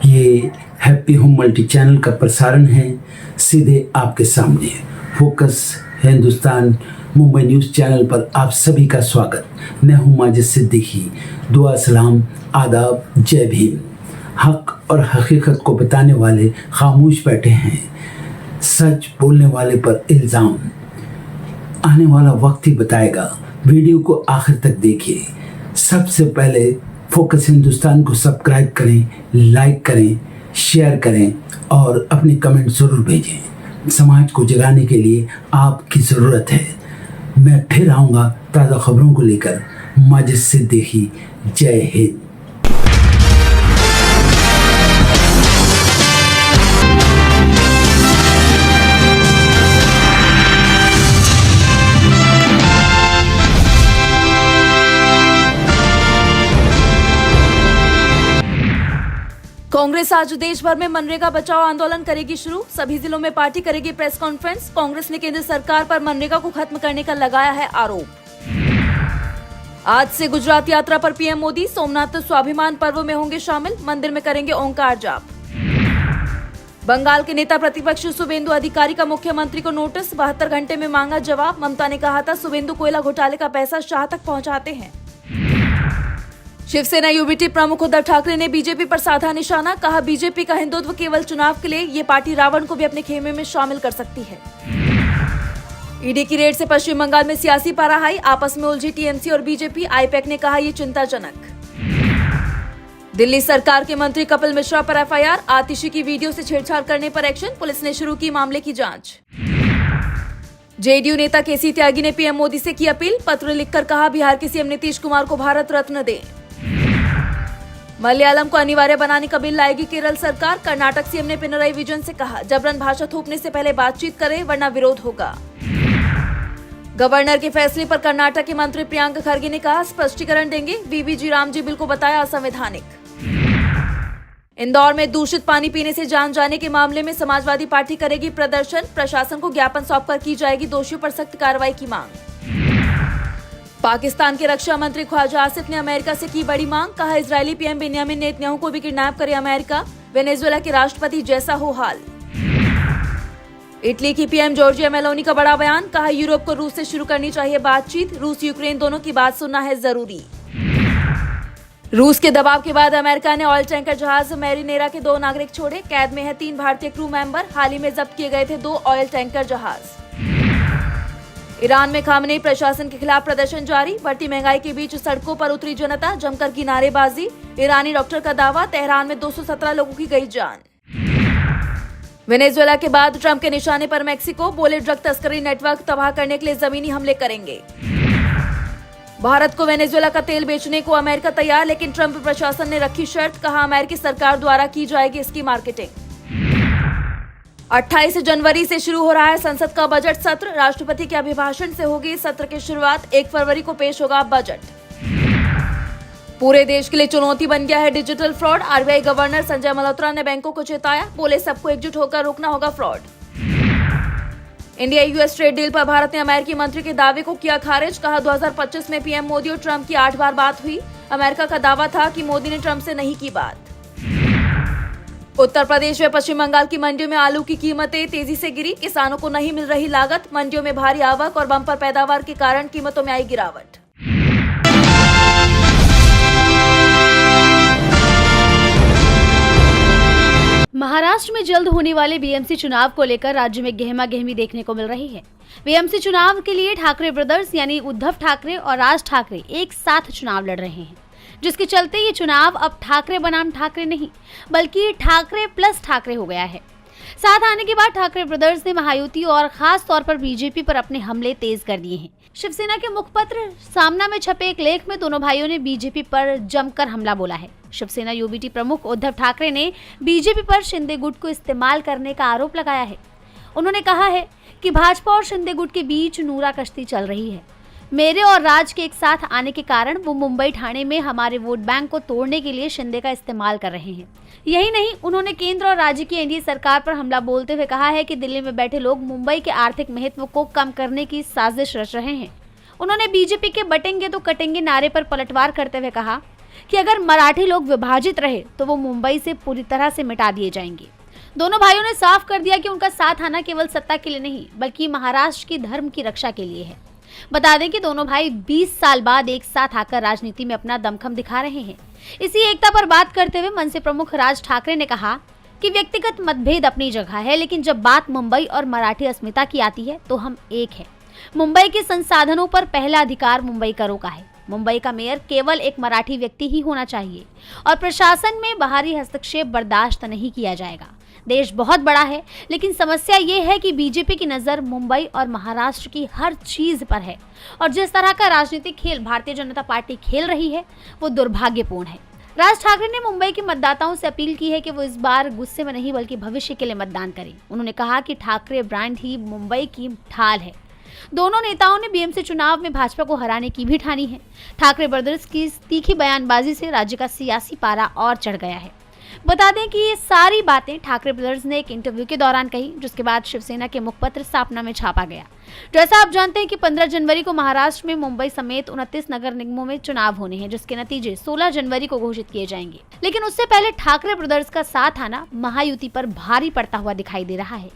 ये happy home multi channel का प्रसारण है सीधे आपके सामने। Focus Hindustan Mumbai news channel पर आप सभी का स्वागत। मैं हूं माजिद सिद्दीकी। दुआ सलाम आदाब, जय भीम। हक और हकीकत को बताने वाले खामोश बैठे हैं, सच बोलने वाले पर इल्ज़ाम। आने वाला वक्त ही बताएगा। वीडियो को आखिर तक देखिए। सबसे पहले फोकस हिंदुस्तान को सब्सक्राइब करें, लाइक करें, शेयर करें और अपने कमेंट ज़रूर भेजें। समाज को जगाने के लिए आपकी ज़रूरत है। मैं फिर आऊँगा ताज़ा खबरों को लेकर। माजिद सिद्दीकी, जय हिंद। कांग्रेस आज देश भर में मनरेगा बचाओ आंदोलन करेगी शुरू। सभी जिलों में पार्टी करेगी प्रेस कॉन्फ्रेंस। कांग्रेस ने केंद्र सरकार पर मनरेगा को खत्म करने का लगाया है आरोप। आज से गुजरात यात्रा पर पीएम मोदी। सोमनाथ स्वाभिमान पर्व में होंगे शामिल। मंदिर में करेंगे ओंकार जाप। बंगाल के नेता प्रतिपक्ष शुभेंदु अधिकारी का मुख्यमंत्री को नोटिस। 72 घंटे में मांगा जवाब। ममता ने कहा था शुभेंदु कोयला घोटाले का पैसा शाह तक पहुंचाते हैं। शिवसेना यूबीटी प्रमुख उद्धव ठाकरे ने बीजेपी पर साधा निशाना। कहा बीजेपी का हिंदुत्व केवल चुनाव के लिए, ये पार्टी रावण को भी अपने खेमे में शामिल कर सकती है। ईडी की रेड से पश्चिम बंगाल में सियासी पारा हाई। आपस में उलझी टीएमसी और बीजेपी। आईपैक ने कहा ये चिंताजनक। दिल्ली सरकार के मंत्री कपिल मिश्रा पर एफआईआर। आतिशी की वीडियो से छेड़छाड़ करने पर एक्शन। पुलिस ने शुरू की मामले की जांच। जेडीयू नेता केसी त्यागी ने पीएम मोदी से की अपील। पत्र लिखकर कहा बिहार के सीएम नीतीश कुमार को भारत रत्न दें। मलयालम को अनिवार्य बनाने का बिल लाएगी केरल सरकार। कर्नाटक सीएम ने पिनराई विजयन से कहा जबरन भाषा थोपने से पहले बातचीत करें वरना विरोध होगा। गवर्नर के फैसले पर कर्नाटक के मंत्री प्रियंक खरगे ने कहा स्पष्टीकरण देंगे। वीवीजी रामजी बिल को बताया असंवैधानिक। इंदौर में दूषित पानी पीने से जान जाने के मामले में समाजवादी पार्टी करेगी प्रदर्शन। प्रशासन को ज्ञापन सौंपकर की जाएगी दोषियों पर सख्त कार्रवाई की मांग। पाकिस्तान के रक्षा मंत्री ख्वाजा आसिफ ने अमेरिका से की बड़ी मांग। कहा इजरायली पीएम बेंयामिन नेतन्याहू को भी किडनैप करे अमेरिका। वेनेजुएला के राष्ट्रपति जैसा हो हाल। इटली की पीएम जॉर्जिया मेलोनी का बड़ा बयान। कहा यूरोप को रूस से शुरू करनी चाहिए बातचीत। रूस यूक्रेन दोनों की बात सुनना है जरूरी। रूस के दबाव के बाद अमेरिका ने ऑयल टैंकर जहाज मैरिनेरा के 2 नागरिक छोड़े। कैद में है 3 भारतीय क्रू मेंबर। हाल ही में जब्त किए गए थे 2 ऑयल टैंकर जहाज। ईरान में खामनेई प्रशासन के खिलाफ प्रदर्शन जारी। बढ़ती महंगाई के बीच सड़कों पर उतरी जनता। जमकर की नारेबाजी। ईरानी डॉक्टर का दावा तेहरान में 217 लोगों की गई जान। वेनेजुएला के बाद ट्रंप के निशाने पर मेक्सिको। बोले ड्रग तस्करी नेटवर्क तबाह करने के लिए जमीनी हमले करेंगे। भारत को वेनेजुएला का तेल बेचने को अमेरिका तैयार, लेकिन ट्रंप प्रशासन ने रखी शर्त। कहा अमेरिकी सरकार द्वारा की जाएगी इसकी मार्केटिंग। 28 जनवरी से शुरू हो रहा है संसद का बजट सत्र। राष्ट्रपति के अभिभाषण से होगी सत्र की शुरुआत। 1 फरवरी को पेश होगा बजट। पूरे देश के लिए चुनौती बन गया है digital fraud. RBI governor Sanjay Malhotra ने बैंकों को चेताया। बोले सबको एकजुट होकर रोकना होगा fraud. India US trade deal पर भारत ने अमेरिकी मंत्री के दावे को किया खारिज। कहा 2025 में पीएम मोदी और ट्रंप की 8 बार बात हुई। अमेरिका का दावा था कि मोदी ने ट्रंप से नहीं की बात। उत्तर प्रदेश व पश्चिम बंगाल की मंडियों में आलू की कीमतें तेजी से गिरी। किसानों को नहीं मिल रही लागत। मंडियों में भारी आवक और बम्पर पैदावार के कारण कीमतों में आई गिरावट। महाराष्ट्र में जल्द होने वाले बीएमसी चुनाव को लेकर राज्य में गहमा गहमी देखने को मिल रही है। बीएमसी चुनाव के लिए ठाकरे ब्रदर्स यानी उद्धव ठाकरे और राज ठाकरे एक साथ चुनाव लड़ रहे हैं, जिसके चलते ये चुनाव अब ठाकरे बनाम ठाकरे नहीं बल्कि ठाकरे प्लस ठाकरे हो गया है। साथ आने के बाद ठाकरे ब्रदर्स ने महायुति और खास तौर पर बीजेपी पर अपने हमले तेज कर दिए हैं। शिवसेना के मुखपत्र सामना में छपे एक लेख में दोनों भाइयों ने बीजेपी पर जमकर हमला बोला है। शिवसेना यूबीटी प्रमुख उद्धव ठाकरे ने बीजेपी पर शिंदे गुट को इस्तेमाल करने का आरोप लगाया है। उन्होंने कहा है कि भाजपा और शिंदे गुट के बीच नूरा कश्ती चल रही है। मेरे और राज के एक साथ आने के कारण वो मुंबई ठाणे में हमारे वोट बैंक को तोड़ने के लिए शिंदे का इस्तेमाल कर रहे हैं। यही नहीं, उन्होंने केंद्र और राज्य की एनडीए सरकार पर हमला बोलते हुए कहा है कि दिल्ली में बैठे लोग मुंबई के आर्थिक महत्व को कम करने की साजिश रच रहे हैं। उन्होंने बीजेपी के बटेंगे तो कटेंगे नारे पर पलटवार करते हुए कहा कि अगर मराठी लोग विभाजित रहे तो वो मुंबई से पूरी तरह से मिटा दिए जाएंगे। दोनों भाइयों ने साफ कर दिया कि उनका साथ आना केवल सत्ता के लिए नहीं बल्कि महाराष्ट्र की धर्म की रक्षा के लिए है। बता दें कि दोनों भाई 20 साल बाद एक साथ आकर राजनीति में अपना दमखम दिखा रहे हैं। इसी एकता पर बात करते हुए मनसे प्रमुख राज ठाकरे ने कहा कि व्यक्तिगत मतभेद अपनी जगह है, लेकिन जब बात मुंबई और मराठी अस्मिता की आती है तो हम एक हैं। मुंबई के संसाधनों पर पहला अधिकार मुंबईकरों का है। मुंबई का मेयर केवल एक मराठी व्यक्ति ही होना चाहिए और प्रशासन में बाहरी हस्तक्षेप बर्दाश्त नहीं किया जाएगा। देश बहुत बड़ा है, लेकिन समस्या ये है कि बीजेपी की नजर मुंबई और महाराष्ट्र की हर चीज पर है और जिस तरह का राजनीतिक खेल भारतीय जनता पार्टी खेल रही है वो दुर्भाग्यपूर्ण है। राज ठाकरे ने मुंबई के मतदाताओं से अपील की है कि वो इस बार गुस्से में नहीं बल्कि भविष्य के लिए मतदान करें। उन्होंने कहा कि ठाकरे ब्रांड ही मुंबई की ढाल है। दोनों नेताओं ने बीएमसी चुनाव में भाजपा को हराने की भी ठानी है। ठाकरे ब्रदर्स की तीखी बयानबाजी से राज्य का सियासी पारा और चढ़ गया है। बता दें कि ये सारी बातें ठाकरे ब्रदर्स ने एक इंटरव्यू के दौरान कही, जिसके बाद शिवसेना के मुखपत्र स्थापना में छापा गया। जैसा आप जानते हैं कि 15 जनवरी को महाराष्ट्र में मुंबई समेत 29 नगर निगमों में चुनाव होने हैं, जिसके नतीजे 16 जनवरी को घोषित किए जाएंगे। लेकिन उससे पहले ठाकरे ब्रदर्स का साथ आना महायुति पर भारी पड़ता हुआ दिखाई दे रहा है।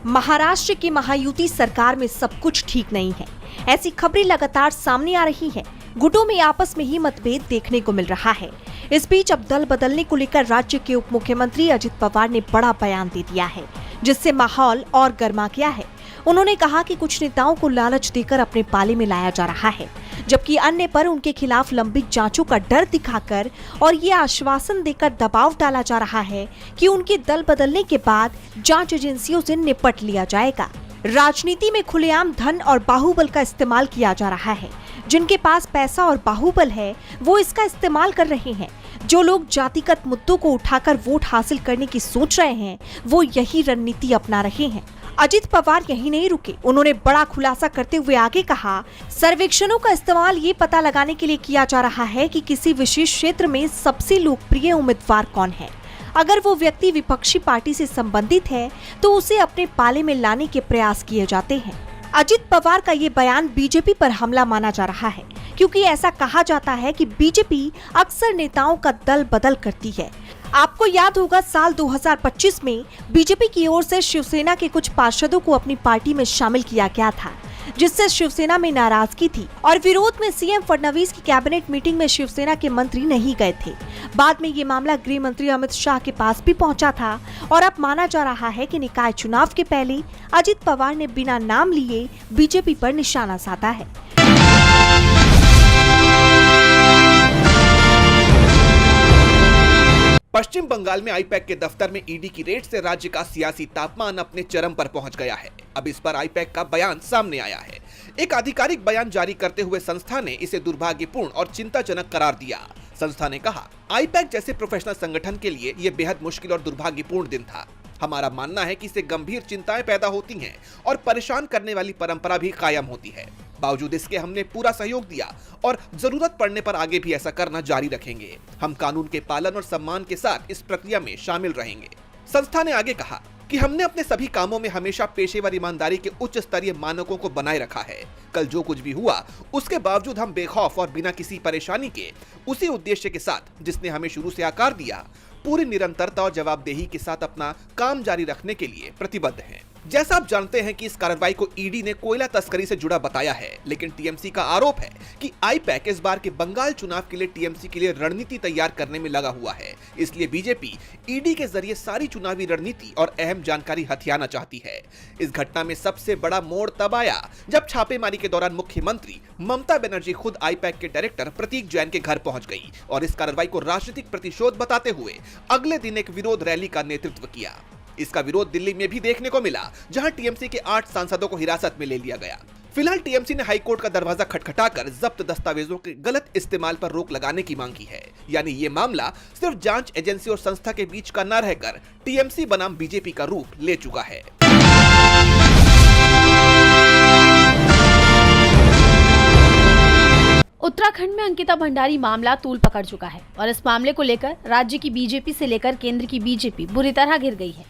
महाराष्ट्र की महायुति सरकार में सब कुछ ठीक नहीं है। ऐसी खबरें लगातार सामने आ रही हैं। गुटों में आपस में ही मतभेद देखने को मिल रहा है। इस बीच अब दल बदलने को लेकर राज्य के उप मुख्यमंत्री अजित पवार ने बड़ा बयान दे दिया है, जिससे माहौल और गर्मा गया है। उन्होंने कहा कि कुछ नेताओं को लालच देकर अपने पाले में लाया जा रहा है, जबकि अन्य पर उनके खिलाफ लंबित जांचों का डर दिखाकर और ये आश्वासन देकर दबाव डाला जा रहा है कि उनके दल बदलने के बाद जांच एजेंसियों से निपट लिया जाएगा। राजनीति में खुलेआम धन और बाहुबल का इस्तेमाल किया जा रहा है। जिनके पास पैसा और बाहुबल है वो इसका इस्तेमाल कर रहे हैं। जो लोग जातिगत मुद्दों को उठाकर वोट हासिल करने की सोच रहे हैं वो यही रणनीति अपना रहे हैं। अजित पवार यहीं नहीं रुके। उन्होंने बड़ा खुलासा करते हुए आगे कहा, सर्वेक्षणों का इस्तेमाल ये पता लगाने के लिए किया जा रहा है कि किसी विशेष क्षेत्र में सबसे लोकप्रिय उम्मीदवार कौन है। अगर वो व्यक्ति विपक्षी पार्टी से संबंधित है तो उसे अपने पाले में लाने के प्रयास किए जाते हैं। अजित पवार का ये बयान बीजेपी पर हमला माना जा रहा है, क्योंकि ऐसा कहा जाता है कि बीजेपी अक्सर नेताओं का दल बदल करती है। आपको याद होगा साल 2025 में बीजेपी की ओर से शिवसेना के कुछ पार्षदों को अपनी पार्टी में शामिल किया गया था, जिससे शिवसेना में नाराजगी थी और विरोध में सीएम फडणवीस की कैबिनेट मीटिंग में शिवसेना के मंत्री नहीं गए थे। बाद में ये मामला गृह मंत्री अमित शाह के पास भी पहुंचा था और अब माना जा रहा है कि निकाय चुनाव के पहले अजित पवार ने बिना नाम लिए बीजेपी पर निशाना साधा है। पश्चिम बंगाल में आईपैक के दफ्तर में ईडी की रेड से राज्य का सियासी तापमान अपने चरम पर पहुंच गया है। अब इस पर आईपैक का बयान सामने आया है। एक आधिकारिक बयान जारी करते हुए संस्था ने इसे दुर्भाग्यपूर्ण और चिंताजनक करार दिया। संस्था ने कहा, आईपैक जैसे प्रोफेशनल संगठन के लिए ये बेहद मुश्किल और दुर्भाग्यपूर्ण दिन था। हमारा मानना है कि इससे गंभीर चिंताएं पैदा होती हैं और परेशान करने वाली परंपरा भी कायम होती है। बावजूद इसके हमने पूरा सहयोग दिया और जरूरत पड़ने पर आगे भी ऐसा करना जारी रखेंगे। हम कानून के पालन और सम्मान के साथ इस प्रक्रिया में शामिल रहेंगे। संस्था ने आगे कहा कि हमने अपने सभी कामों में हमेशा पेशेवर ईमानदारी के उच्च स्तरीय मानकों को बनाए रखा है। कल जो कुछ भी हुआ उसके बावजूद हम बेखौफ और बिना किसी परेशानी के उसी उद्देश्य के साथ जिसने हमें शुरू से आकार दिया, पूरी निरंतरता और जवाबदेही के साथ अपना काम जारी रखने के लिए प्रतिबद्ध हैं। जैसा आप जानते हैं कि इस कार्रवाई को ईडी ने कोयला तस्करी से जुड़ा बताया है, लेकिन टीएमसी का आरोप है कि आईपैक इस बार के बंगाल चुनाव के लिए टीएमसी के लिए रणनीति तैयार करने में लगा हुआ है। इसलिए बीजेपी ईडी के जरिए सारी चुनावी रणनीति और अहम जानकारी हथियाना चाहती है। इस घटना में सबसे बड़ा मोड़ तब आया जब छापेमारी के दौरान मुख्यमंत्री ममता बनर्जी खुद आईपैक के डायरेक्टर प्रतीक जैन के घर पहुंच गई और इस कार्रवाई को राजनीतिक प्रतिशोध बताते हुए अगले दिन एक विरोध रैली का नेतृत्व किया। इसका विरोध दिल्ली में भी देखने को मिला, जहां टीएमसी के 8 सांसदों को हिरासत में ले लिया गया। फिलहाल टीएमसी ने हाईकोर्ट का दरवाजा खटखटाकर जब्त दस्तावेजों के गलत इस्तेमाल पर रोक लगाने की मांग की है। यानी ये मामला सिर्फ जांच एजेंसी और संस्था के बीच का न रहकर टीएमसी बनाम बीजेपी का रूप ले चुका है। उत्तराखंड में अंकिता भंडारी मामला तूल पकड़ चुका है और इस मामले को लेकर राज्य की बीजेपी से लेकर केंद्र की बीजेपी बुरी तरह घिर गई है।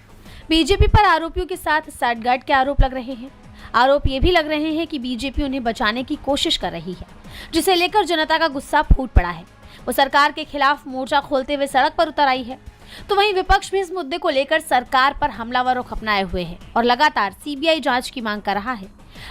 बीजेपी पर आरोपियों के साथ साठगांठ के आरोप लग रहे हैं। आरोप ये भी लग रहे हैं कि बीजेपी उन्हें बचाने की कोशिश कर रही है, जिसे लेकर जनता का गुस्सा फूट पड़ा है। वो सरकार के खिलाफ मोर्चा खोलते हुए सड़क पर उतर आई है। तो वहीं विपक्ष भी इस मुद्दे को लेकर सरकार पर हमलावर रुख अपनाए हुए है और लगातार सीबीआई जांच की मांग कर रहा है।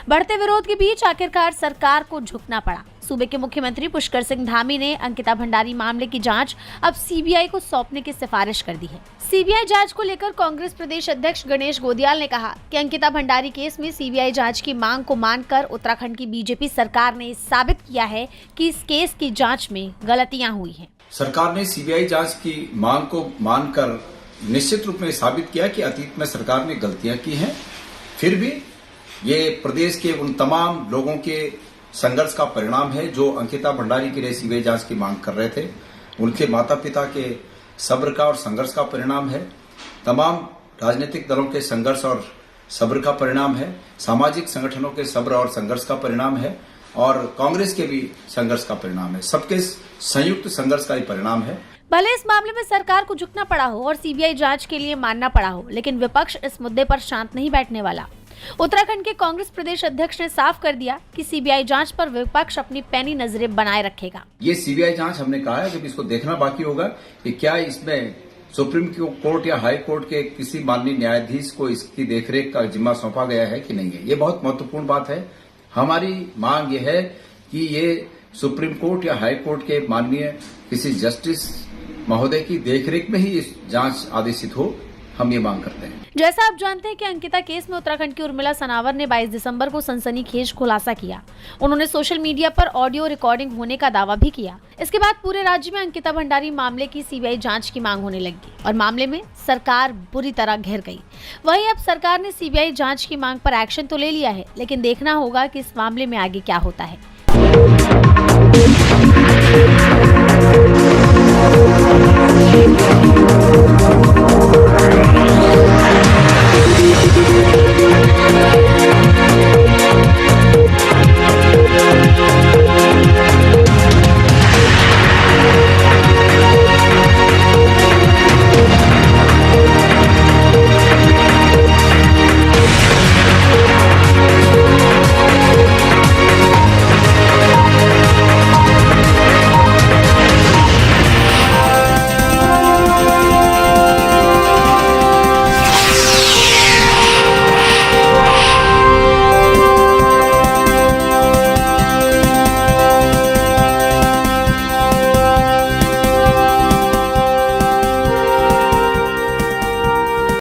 बढ़ते विरोध के बीच आखिरकार सरकार को झुकना पड़ा। सूबे के मुख्यमंत्री पुष्कर सिंह धामी ने अंकिता भंडारी मामले की जांच अब सीबीआई को सौंपने की सिफारिश कर दी है। सीबीआई जांच को लेकर कांग्रेस प्रदेश अध्यक्ष गणेश गोदियाल ने कहा कि अंकिता भंडारी केस में सीबीआई जांच की मांग को मानकर उत्तराखंड की बीजेपी सरकार ने साबित किया है कि इस केस की जांच में गलतियां हुई हैं। सरकार ने सीबीआई जांच की मांग को मानकर निश्चित रूप में साबित किया कि अतीत में सरकार ने गलतियां की हैं। फिर भी ये प्रदेश के उन तमाम लोगों के संघर्ष का परिणाम है जो अंकिता भंडारी के लिए सीबीआई जांच की मांग कर रहे थे। उनके माता पिता के सब्र का और संघर्ष का परिणाम है। तमाम राजनीतिक दलों के संघर्ष और सब्र का परिणाम है। सामाजिक संगठनों के सब्र और संघर्ष का परिणाम है और कांग्रेस के भी संघर्ष का परिणाम है। सबके संयुक्त संघर्ष का ही परिणाम है। भले इस मामले में सरकार को झुकना पड़ा हो और सीबीआई जांच के लिए मानना पड़ा हो, लेकिन विपक्ष इस मुद्दे पर शांत नहीं बैठने वाला। उत्तराखंड के कांग्रेस प्रदेश अध्यक्ष ने साफ कर दिया कि सीबीआई जांच पर विपक्ष अपनी पैनी नजरें बनाए रखेगा। ये सीबीआई जांच हमने कहा है कि इसको देखना बाकी होगा कि क्या इसमें सुप्रीम कोर्ट या हाई कोर्ट के किसी माननीय न्यायाधीश को इसकी देखरेख का जिम्मा सौंपा गया है कि नहीं है। ये बहुत महत्वपूर्ण बात है। हमारी मांग ये है कि ये सुप्रीम कोर्ट या हाई कोर्ट के माननीय किसी जस्टिस महोदय की देखरेख में ही इस जांच आदेशित हो। हम ये मांग करते हैं। जैसा आप जानते हैं कि अंकिता केस में उत्तराखंड की उर्मिला सनावर ने 22 दिसंबर को सनसनीखेज खुलासा किया। उन्होंने सोशल मीडिया पर ऑडियो रिकॉर्डिंग होने का दावा भी किया। इसके बाद पूरे राज्य में अंकिता भंडारी मामले की सीबीआई जांच की मांग होने लगी और मामले में सरकार बुरी तरह घिर गई। वहीं अब सरकार ने सीबीआई जांच की मांग पर एक्शन तो ले लिया है, लेकिन देखना होगा कि इस मामले में आगे क्या होता है।